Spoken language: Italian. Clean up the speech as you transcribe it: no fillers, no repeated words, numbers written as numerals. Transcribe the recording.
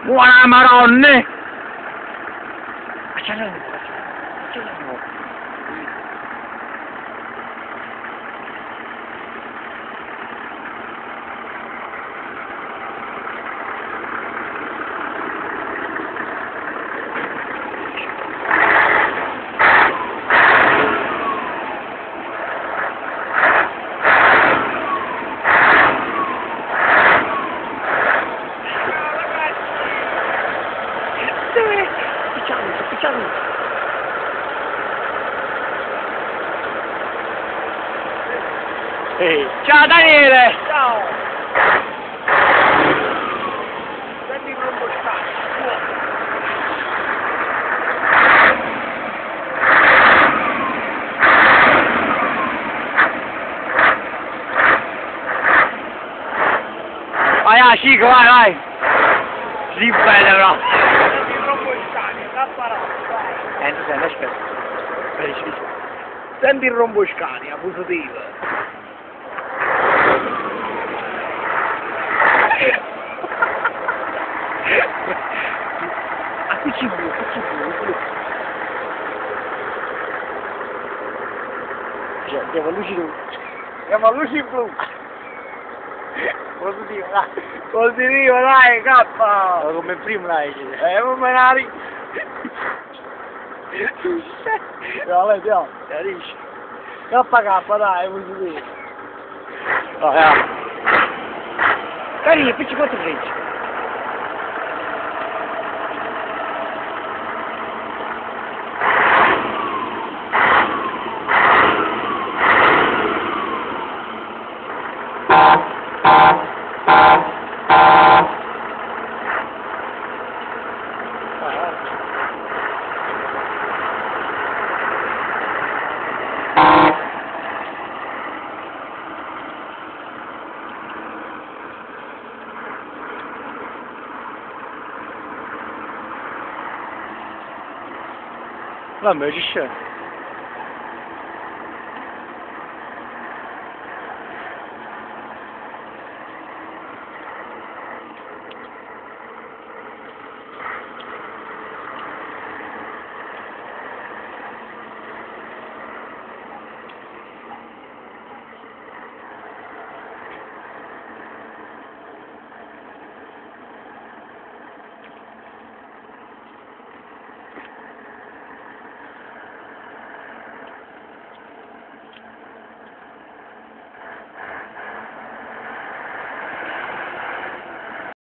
Buona maronna! Acceleriamo. Picciamo. Ehi, ciao Daniele! Ciao! Prendi il romboscano. Vai, Cico, vai! Sì, bene, però! Prendi il romboscano, da parato. Tu sei, aspetta. Senti il romboscani, abusativo. A qui ci vuole. Cioè, andiamo a luci blu. Andiamo a luci blu. Positivo, dai, cappa. Come prima, dai. Menari. Andiamo. Capisci? KK, dai, positivo. Carino, picci 4 frecce. Lan böyle şey.